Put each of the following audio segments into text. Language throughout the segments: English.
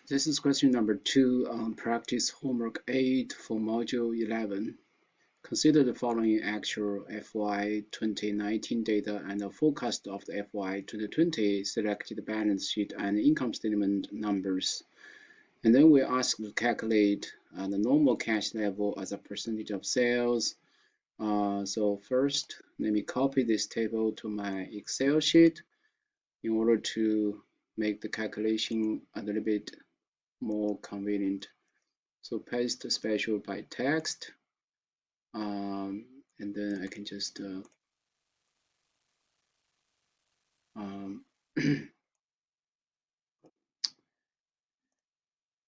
This is question number 2 on practice homework 8 for module 11. Consider the following actual FY 2019 data and the forecast of the FY 2020 selected balance sheet and income statement numbers. And then we ask to calculate the normal cash level as a percentage of sales. So first, let me copy this table to my Excel sheet in order to make the calculation a little bit more convenient. So paste special by text, and then I can just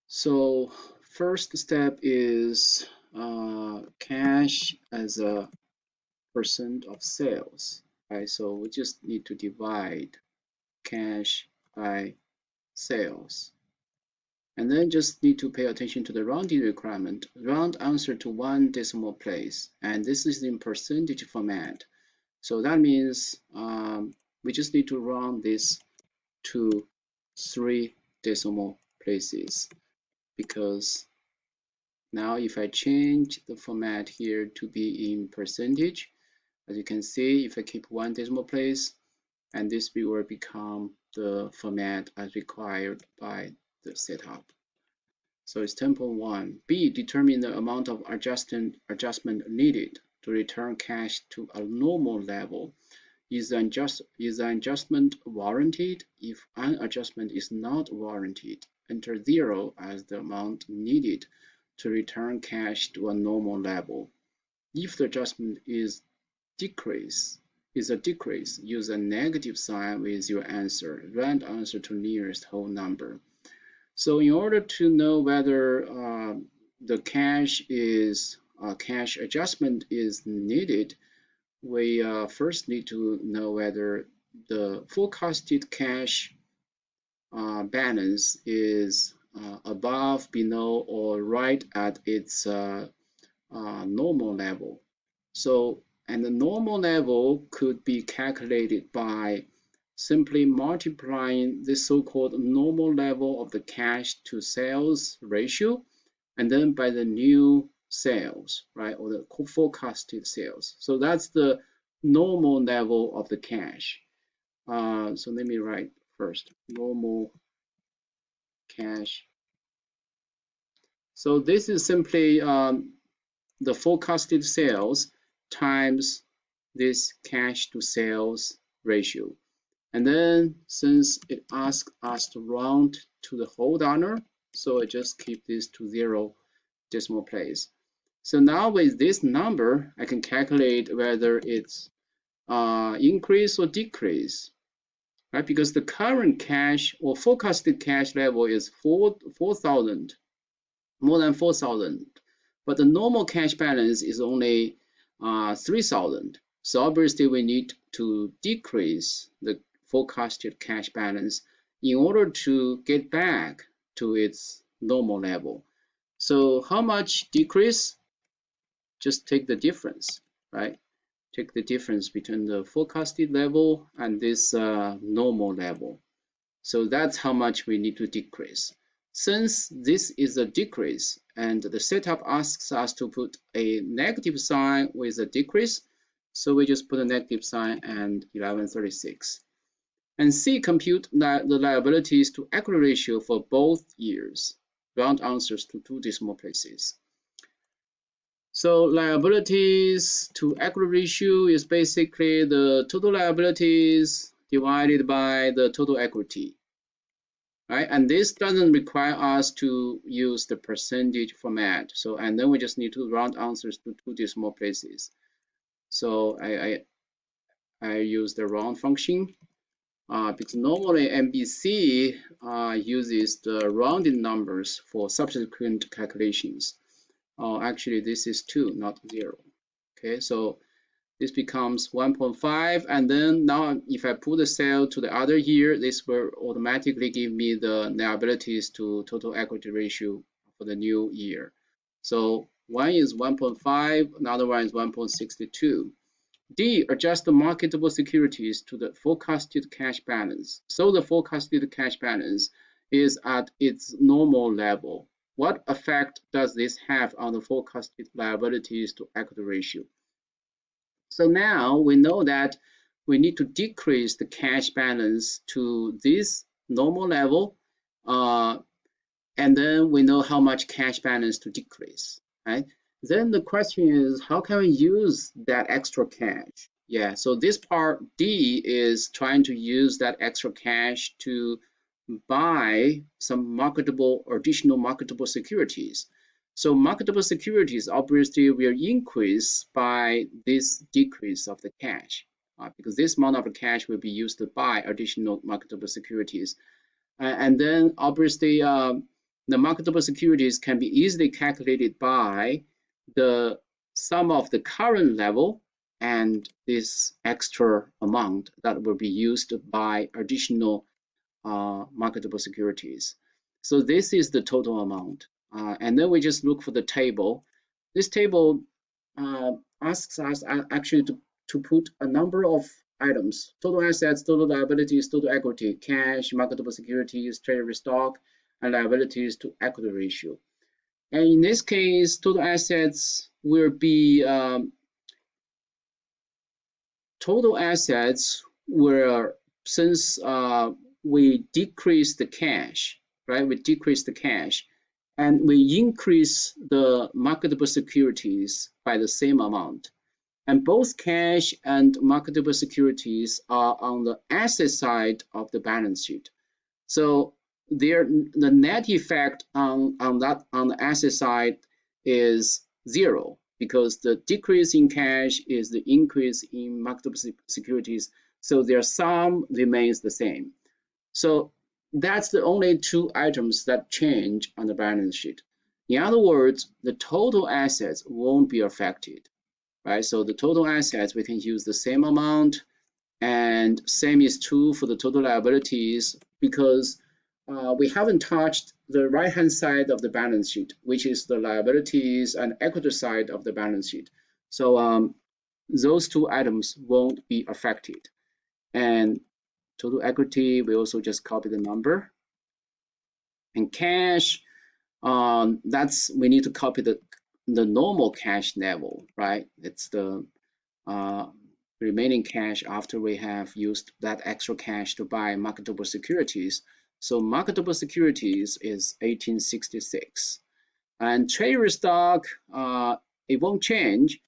so first step is cash as a percent of sales, right? So we just need to divide cash by sales. And then just need to pay attention to the rounding requirement. Round answer to 1 decimal place. And this is in percentage format. So that means we just need to round this to 3 decimal places. Because now if I change the format here to be in percentage, as you can see, if I keep 1 decimal place, and this will become the format as required by the setup. So it's 10.1. B, determine the amount of adjustment needed to return cash to a normal level. Is the adjustment warranted? If an adjustment is not warranted, enter 0 as the amount needed to return cash to a normal level. If the adjustment is a decrease, use a negative sign with your answer. Round answer to nearest whole number. So in order to know whether the cash adjustment is needed, we first need to know whether the forecasted cash balance is above, below, or right at its normal level. So, and the normal level could be calculated by simply multiplying the so-called normal level of the cash to sales ratio, and then by the new sales, right, or the forecasted sales. So that's the normal level of the cash. So let me write first, normal cash. So this is simply the forecasted sales times this cash to sales ratio. And then since it asks us to round to the whole dollar, so I just keep this to 0 decimal place. So now with this number, I can calculate whether it's increase or decrease, right? Because the current cash or forecasted cash level is 4,000, more than 4,000, but the normal cash balance is only 3,000. So obviously we need to decrease the forecasted cash balance in order to get back to its normal level. So how much decrease? Just take the difference, right? Take the difference between the forecasted level and this normal level. So that's how much we need to decrease. Since this is a decrease and the setup asks us to put a negative sign with a decrease, so we just put a negative sign and 1136. And C, compute the liabilities to equity ratio for both years. Round answers to 2 decimal places. So liabilities to equity ratio is basically the total liabilities divided by the total equity, right? And this doesn't require us to use the percentage format. So, and then we just need to round answers to 2 decimal places. So I use the round function. Because normally MBC uses the rounded numbers for subsequent calculations. Actually, this is 2, not 0. Okay, so this becomes 1.5, and then now if I put the cell to the other year, this will automatically give me the liabilities to total equity ratio for the new year. So one is 1.5, another one is 1.62. D, adjust the marketable securities to the forecasted cash balance. So the forecasted cash balance is at its normal level. What effect does this have on the forecasted liabilities to equity ratio? So now we know that we need to decrease the cash balance to this normal level, and then we know how much cash balance to decrease, right? Then the question is, how can we use that extra cash? Yeah, so this part D is trying to use that extra cash to buy some marketable or additional marketable securities. So marketable securities obviously will increase by this decrease of the cash, because this amount of cash will be used to buy additional marketable securities. And then obviously the marketable securities can be easily calculated by the sum of the current level and this extra amount that will be used by additional marketable securities. So this is the total amount. And then we just look for the table. This table asks us actually to put a number of items: total assets, total liabilities, total equity, cash, marketable securities, treasury stock, and liabilities to equity ratio. And in this case, total assets will be total assets were, since we decrease the cash, right? We decrease the cash and we increase the marketable securities by the same amount. And both cash and marketable securities are on the asset side of the balance sheet. So the net effect on the asset side is zero, because the decrease in cash is the increase in marketable securities. So their sum remains the same. So that's the only two items that change on the balance sheet. In other words, the total assets won't be affected, right? So the total assets, we can use the same amount, and same is true for the total liabilities, because we haven't touched the right-hand side of the balance sheet, which is the liabilities and equity side of the balance sheet. So those two items won't be affected. And total equity, we also just copy the number. And cash, we need to copy the normal cash level, right? It's the remaining cash after we have used that extra cash to buy marketable securities. So marketable securities is 1866. And treasury stock, it won't change.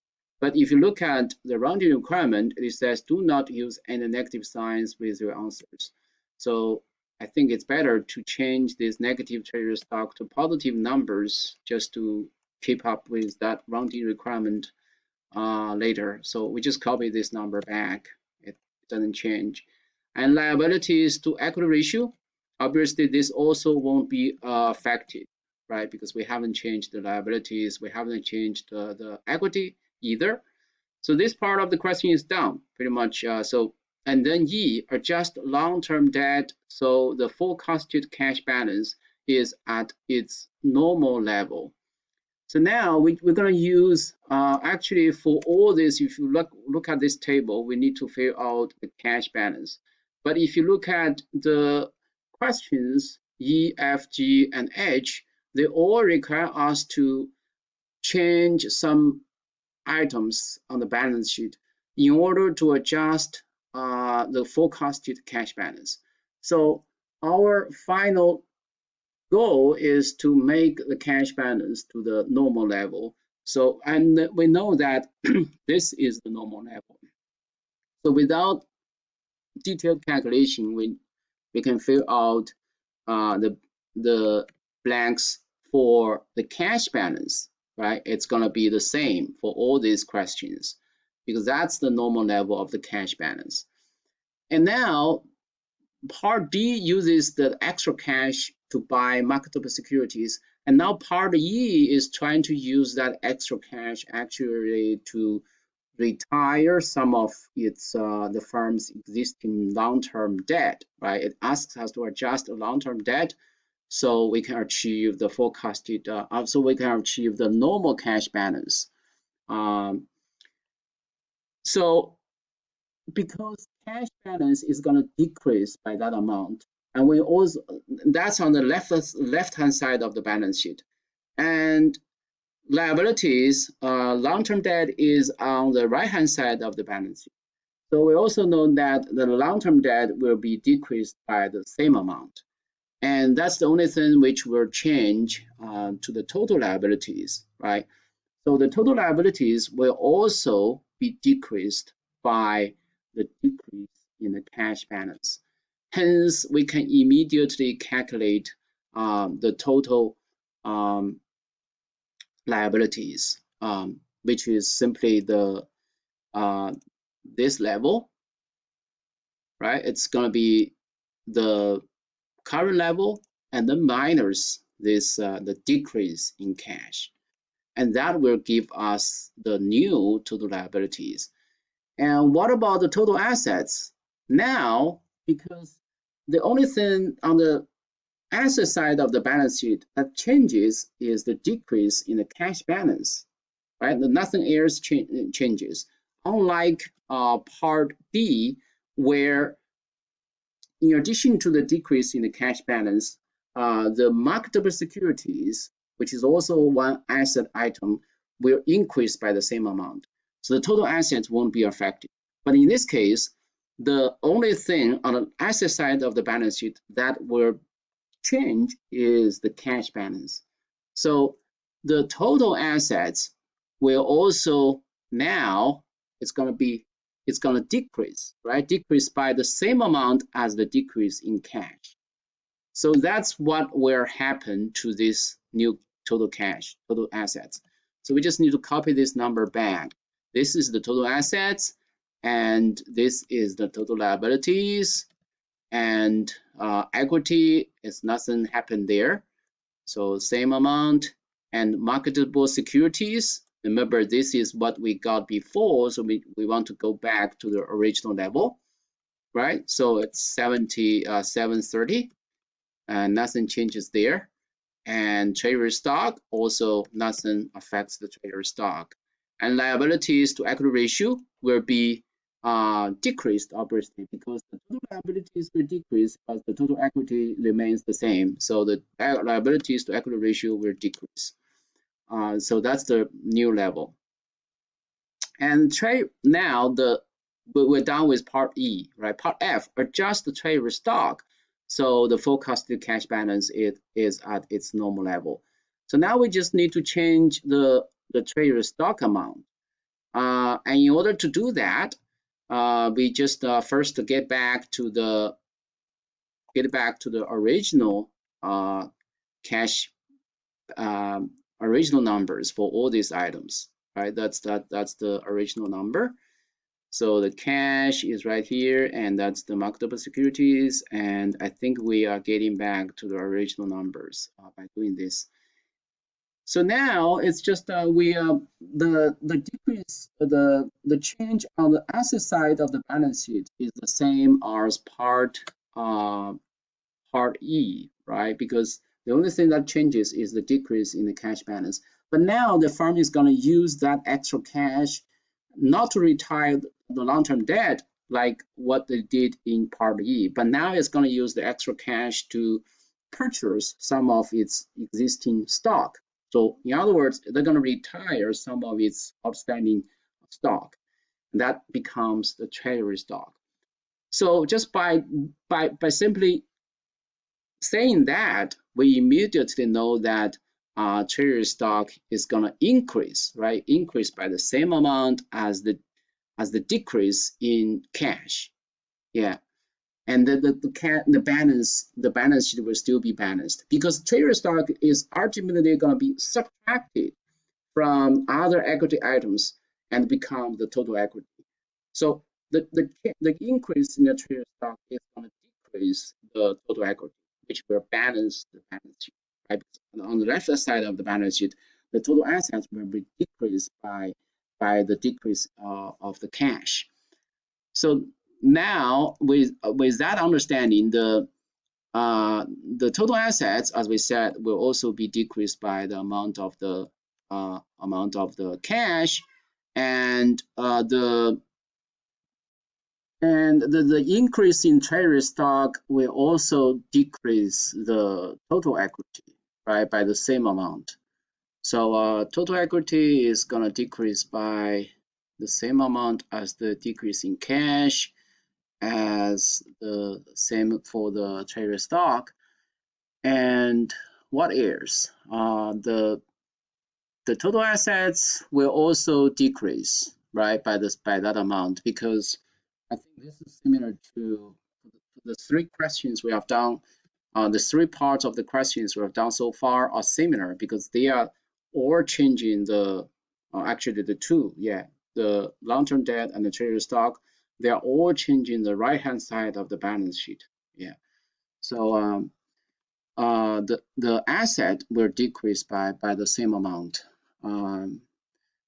But if you look at the rounding requirement, it says do not use any negative signs with your answers. So I think it's better to change this negative treasury stock to positive numbers just to keep up with that rounding requirement later. So we just copy this number back. It doesn't change. And liabilities to equity ratio, obviously this also won't be affected, right? Because we haven't changed the liabilities, we haven't changed the equity either. So this part of the question is done pretty much. And then E, adjust long-term debt. So the forecasted cash balance is at its normal level. So now we're going to use, actually for all this, if you look at this table, we need to fill out the cash balance. But if you look at the questions, E, F, G, and H, they all require us to change some items on the balance sheet in order to adjust the forecasted cash balance. So our final goal is to make the cash balance to the normal level. So, and we know that this is the normal level. So without detailed calculation, we can fill out the blanks for the cash balance, right? It's gonna be the same for all these questions, because that's the normal level of the cash balance. And now Part D uses the extra cash to buy marketable securities, and now Part E is trying to use that extra cash actually to retire some of its the firm's existing long-term debt, right? It asks us to adjust the long-term debt so we can achieve the forecasted, so we can achieve the normal cash balance. So because cash balance is going to decrease by that amount, And we also, that's on the left-hand side of the balance sheet. And liabilities, long-term debt is on the right-hand side of the balance sheet. So we also know that the long-term debt will be decreased by the same amount. And that's the only thing which will change to the total liabilities, right? So the total liabilities will also be decreased by the decrease in the cash balance. Hence, we can immediately calculate the total liabilities, which is simply the this level, right? It's going to be the current level and then minus this the decrease in cash, and that will give us the new total liabilities. And what about the total assets? Now, because the only thing on the asset side of the balance sheet that changes is the decrease in the cash balance, right? Nothing else changes. Unlike part B, where in addition to the decrease in the cash balance, the marketable securities, which is also one asset item, will increase by the same amount. So the total assets won't be affected. But in this case, the only thing on the asset side of the balance sheet that will change is the cash balance. So the total assets will also now it's going to decrease, right? Decrease by the same amount as the decrease in cash. So that's what will happen to this new total cash, total assets. So we just need to copy this number back. This is the total assets, and this is the total liabilities, and equity is nothing happened there. So same amount, and marketable securities. Remember, this is what we got before, so we want to go back to the original level, right? So it's 730, and nothing changes there. And treasury stock, also nothing affects the treasury stock. And liabilities to equity ratio will be decreased, obviously, because the total liabilities will decrease, but the total equity remains the same. So the liabilities to equity ratio will decrease. So that's the new level. And trade now we're done with part E, right? Part F, adjust the treasury stock. So the forecasted cash balance is at its normal level. So now we just need to change the treasury stock amount. And in order to do that, we just first get back to the original cash original numbers for all these items, right? That's the original number. So the cash is right here, and that's the marketable securities. And I think we are getting back to the original numbers by doing this. So now it's just the decrease, the change on the asset side of the balance sheet is the same as part E, right? Because the only thing that changes is the decrease in the cash balance. But now the firm is going to use that extra cash not to retire the long-term debt like what they did in part E, but now it's going to use the extra cash to purchase some of its existing stock. So in other words, they're going to retire some of its outstanding stock. That becomes the treasury stock. So just by simply saying that, we immediately know that treasury stock is going to increase, right? Increase by the same amount as the decrease in cash. Yeah. And the balance sheet will still be balanced because treasury stock is ultimately going to be subtracted from other equity items and become the total equity. So the increase in the treasury stock is going to decrease the total equity, which will balance the balance sheet. Right? On the left side of the balance sheet, the total assets will be decreased by the decrease of the cash. So now with that understanding, the total assets, as we said, will also be decreased by the amount of the cash, and And the increase in treasury stock will also decrease the total equity, right, by the same amount. So total equity is going to decrease by the same amount as the decrease in cash, as the same for the treasury stock. And what else? The total assets will also decrease, right, by that amount, because I think this is similar to the three questions we have done. The three parts of the questions we have done so far are similar because they are all changing actually the two, yeah, the long-term debt and the treasury stock. They are all changing the right-hand side of the balance sheet. Yeah. So the asset will decrease by the same amount. Um,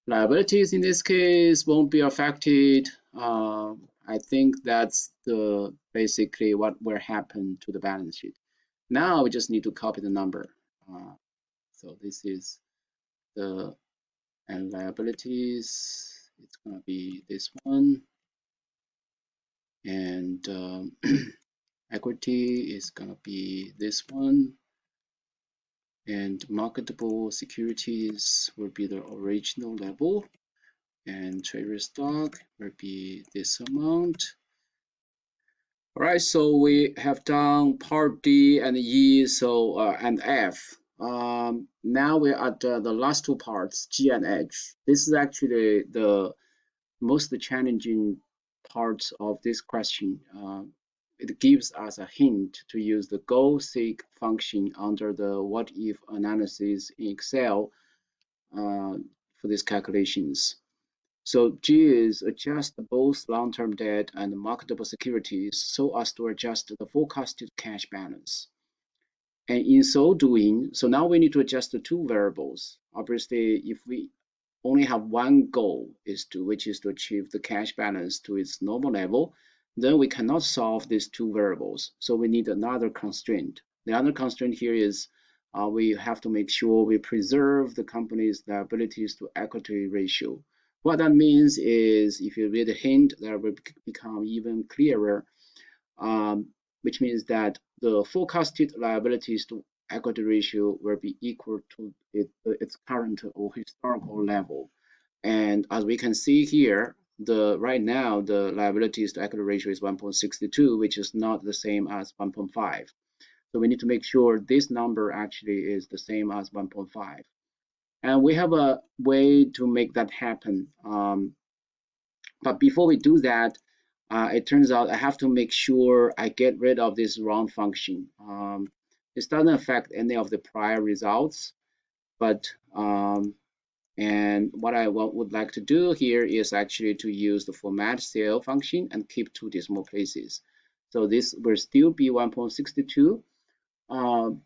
Liabilities in this case won't be affected. I think that's the basically what will happen to the balance sheet. Now we just need to copy the number. So this is the and liabilities. It's gonna be this one, and equity is gonna be this one, and marketable securities will be the original level, and treasury stock will be this amount. All right, so we have done part D and E, so and F. Now we're at the last two parts, G and H. This is actually the most challenging parts of this question. It gives us a hint to use the goal-seek function under the what-if analysis in Excel for these calculations. So G is adjust both long-term debt and marketable securities so as to adjust the forecasted cash balance. And in so doing, so now we need to adjust the two variables. Obviously, if we only have one goal, which is to achieve the cash balance to its normal level, then we cannot solve these two variables. So we need another constraint. The other constraint here is we have to make sure we preserve the company's liabilities to equity ratio. What that means is, if you read the hint, that will become even clearer, which means that the forecasted liabilities to equity ratio will be equal to its current or historical level. And as we can see here, right now the liabilities to equity ratio is 1.62, which is not the same as 1.5. So we need to make sure this number actually is the same as 1.5. And we have a way to make that happen. But before we do that, it turns out I have to make sure I get rid of this round function. This doesn't affect any of the prior results, but and what I would like to do here is actually to use the format cell function and keep two decimal places. So this will still be 1.62,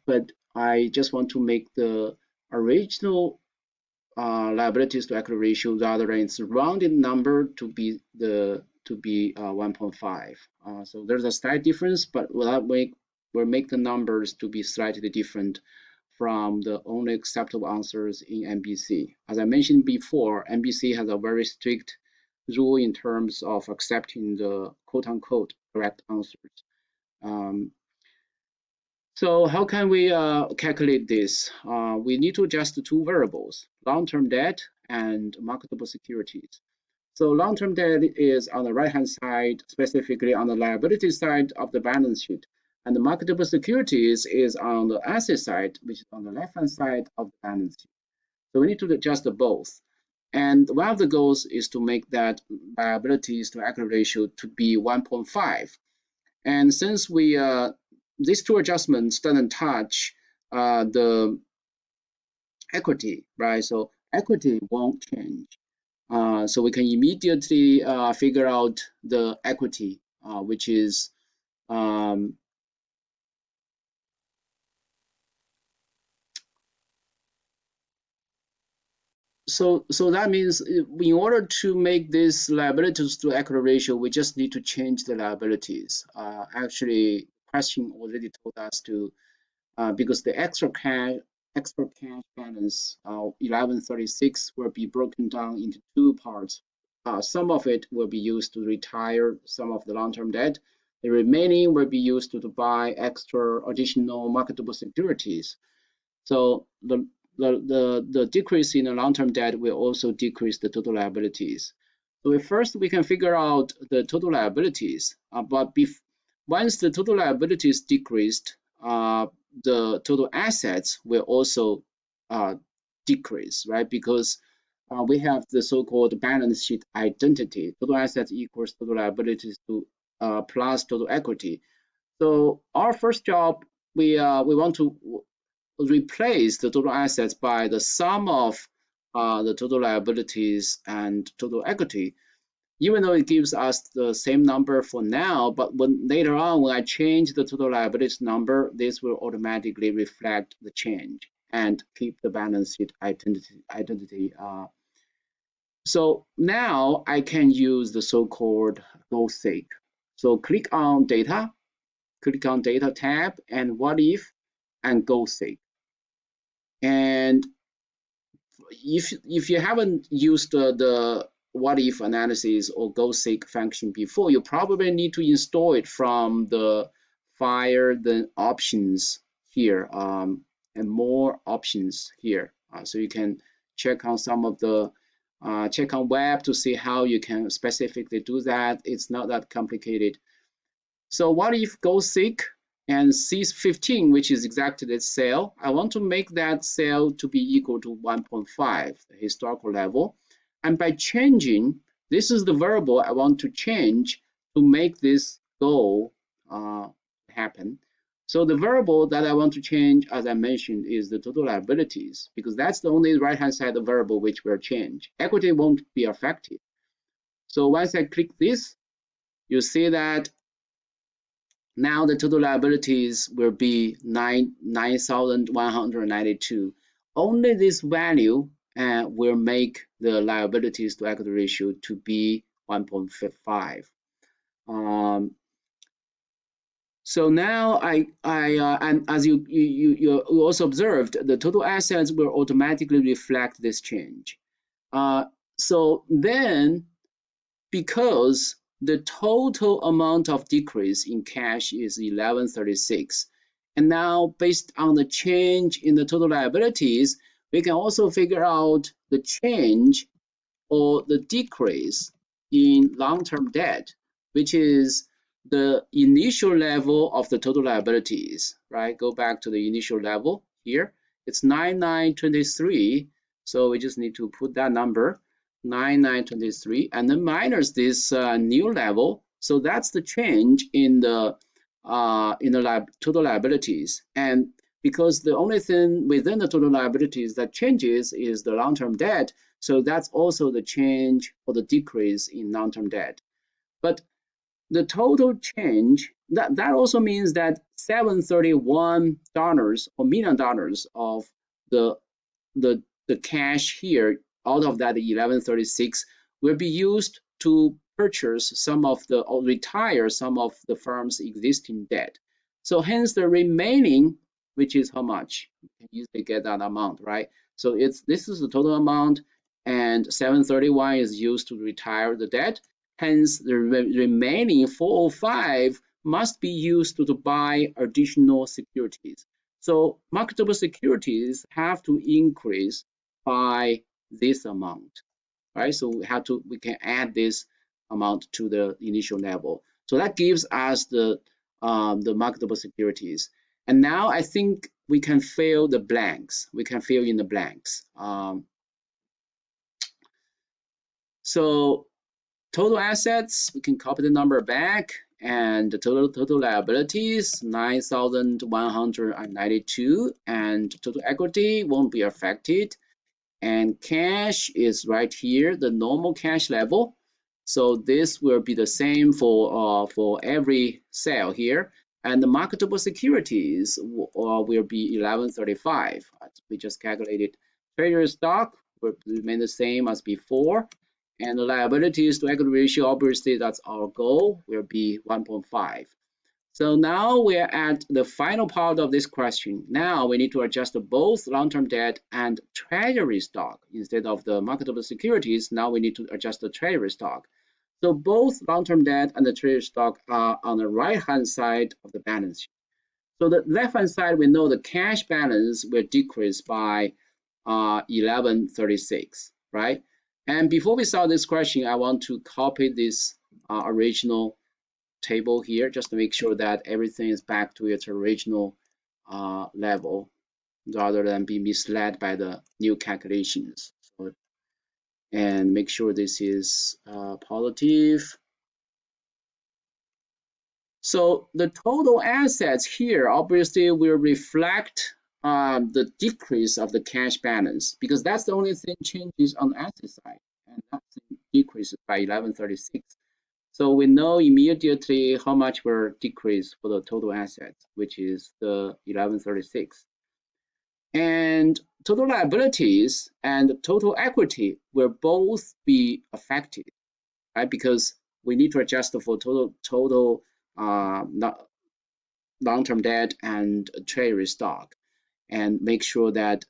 but I just want to make the original liabilities to equity ratio rather than its rounded number to be 1.5. So there's a slight difference, but we'll make the numbers to be slightly different from the only acceptable answers in MBC. As I mentioned before, MBC has a very strict rule in terms of accepting the quote-unquote correct answers. So how can we calculate this? We need to adjust the two variables, long-term debt and marketable securities. So long-term debt is on the right-hand side, specifically on the liability side of the balance sheet. And the marketable securities is on the asset side, which is on the left-hand side of the balance sheet. So we need to adjust both. And one of the goals is to make that liabilities to equity ratio to be 1.5. And since these two adjustments doesn't touch the equity, right? So equity won't change. So we can immediately figure out the equity, which is so that means in order to make this liabilities to equity ratio, we just need to change the liabilities. Actually, question already told us to because the extra cash balance 1136 will be broken down into two parts. some of it will be used to retire some of the long-term debt. The remaining will be used to buy extra additional marketable securities. So the decrease in the long-term debt will also decrease the total liabilities. So first we can figure out the total liabilities, but once the total liabilities decreased, the total assets will also decrease, right? Because we have the so-called balance sheet identity. Total assets equals total liabilities to plus total equity. So our first job, we want to replace the total assets by the sum of the total liabilities and total equity, even though it gives us the same number for now, but when later on when I change the total liabilities number, this will automatically reflect the change and keep the balance sheet identity. So now I can use the so-called goal seek. So click on data tab and what if and goal seek. And if you haven't used the what if analysis or goal seek function before, you probably need to install it from the file, the options here, and more options here. So you can check on some of the check on web to see how you can specifically do that. It's not that complicated. So what if goal seek and C15, which is exactly the cell, I want to make that cell to be equal to 1.5, the historical level. And by changing, this is the variable I want to change to make this goal happen. So the variable that I want to change, as I mentioned, is the total liabilities, because that's the only right-hand side of variable which will change. Equity won't be affected. So once I click this, you see that now the total liabilities will be 9,192. Only this value will make the liabilities to equity ratio to be 1.55. So now and as you also observed, the total assets will automatically reflect this change. So then, because the total amount of decrease in cash is 1136, and now based on the change in the total liabilities, we can also figure out the change or the decrease in long-term debt, which is the initial level of the total liabilities, right? Go back to the initial level here. It's 9923, so we just need to put that number 9923 and then minus this new level. So that's the change in the total liabilities. And because the only thing within the total liabilities that changes is the long-term debt, so that's also the change or the decrease in long-term debt. But the total change, that also means that $731 or $1 million of the cash here out of that 1136 will be used to purchase some of the or retire some of the firm's existing debt. So hence the remaining, which is how much? You can easily get that amount, right? So this is the total amount, and 731 is used to retire the debt. Hence the remaining 405 must be used to buy additional securities. So marketable securities have to increase by this amount, right? So we can add this amount to the initial level. So that gives us the marketable securities. And now I think we can fill the blanks. We can fill in the blanks. So total assets, we can copy the number back, and the total liabilities 9,192, and total equity won't be affected. And cash is right here, the normal cash level. So this will be the same for every cell here. And the marketable securities will be 1135. We just calculated. Treasury stock will remain the same as before. And the liabilities to equity ratio, obviously that's our goal, will be 1.5. So now we're at the final part of this question. Now we need to adjust both long-term debt and treasury stock. Instead of the marketable securities, now we need to adjust the treasury stock. So both long-term debt and the treasury stock are on the right-hand side of the balance sheet. So the left-hand side, we know the cash balance will decrease by 1136, right? And before we solve this question, I want to copy this original table here just to make sure that everything is back to its original level rather than be misled by the new calculations. So, and make sure this is positive. So the total assets here obviously will reflect the decrease of the cash balance because that's the only thing changes on the asset side, and that decreases by 1136. So we know immediately how much will decrease for the total assets, which is the 1136. And total liabilities and total equity will both be affected, right? Because we need to adjust for total long-term debt and treasury stock and make sure that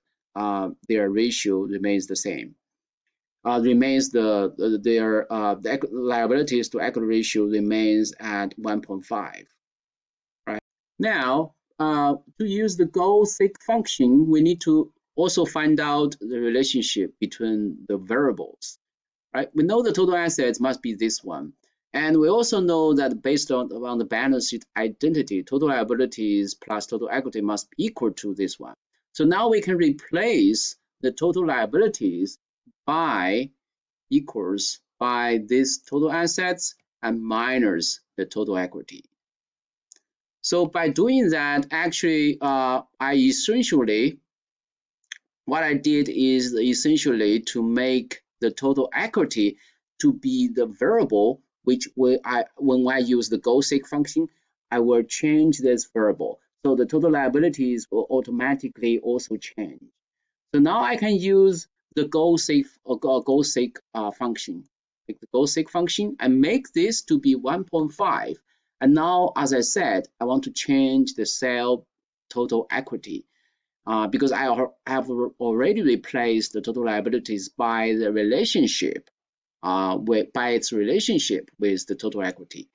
their ratio remains the same. The liabilities to equity ratio remains at 1.5. Right now, to use the goal-seek function, we need to also find out the relationship between the variables. Right, we know the total assets must be this one, and we also know that based on the balance sheet identity, total liabilities plus total equity must be equal to this one. So now we can replace the total liabilities by equals by this total assets and minus the total equity. So by doing that, actually, what I did is essentially to make the total equity to be the variable, which when I use the goal-seek function, I will change this variable. So the total liabilities will automatically also change. So now I can use the goal-seek function, like the goal-seek function, and make this to be 1.5. And now, as I said, I want to change the cell total equity because I have already replaced the total liabilities by the relationship by its relationship with the total equity.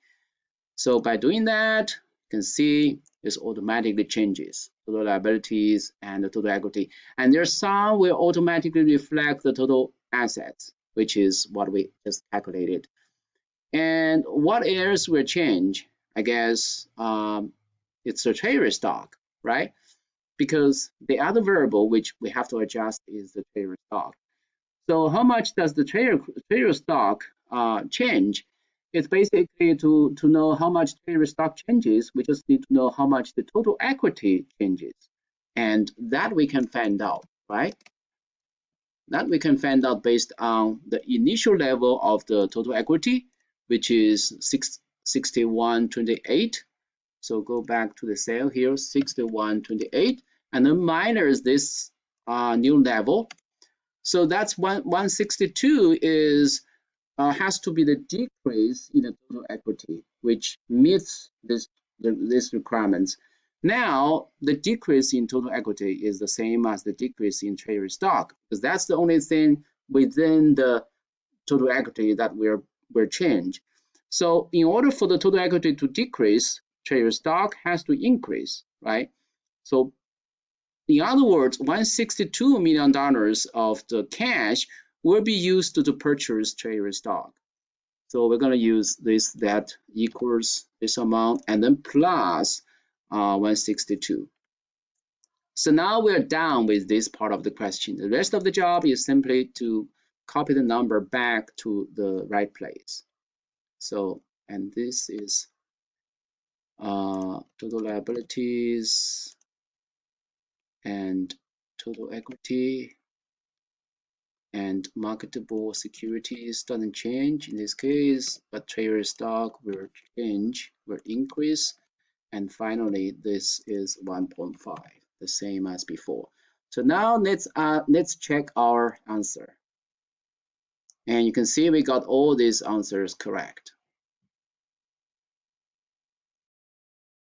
So by doing that, you can see this automatically changes total liabilities and the total equity. And there's some will automatically reflect the total assets, which is what we just calculated. And what else will change? I guess it's the treasury stock, right? Because the other variable which we have to adjust is the treasury stock. So how much does the treasury stock change? It's basically to know how much treasury stock changes, we just need to know how much the total equity changes. And that we can find out, right? That we can find out based on the initial level of the total equity, which is 6128. So go back to the cell here, 6128, and then minus this new level. So that's 162 is has to be the decrease in the total equity, which meets this requirements. Now the decrease in total equity is the same as the decrease in treasury stock because that's the only thing within the total equity that will change. So in order for the total equity to decrease, treasury stock has to increase, right? So in other words, $162 million of the cash will be used to purchase treasury stock. So we're going to use this that equals this amount and then plus 162. So now we're done with this part of the question. The rest of the job is simply to copy the number back to the right place. So, and this is total liabilities and total equity and marketable securities doesn't change in this case, but treasury stock will change, will increase. And finally, this is 1.5, the same as before. So now let's check our answer. And you can see we got all these answers correct.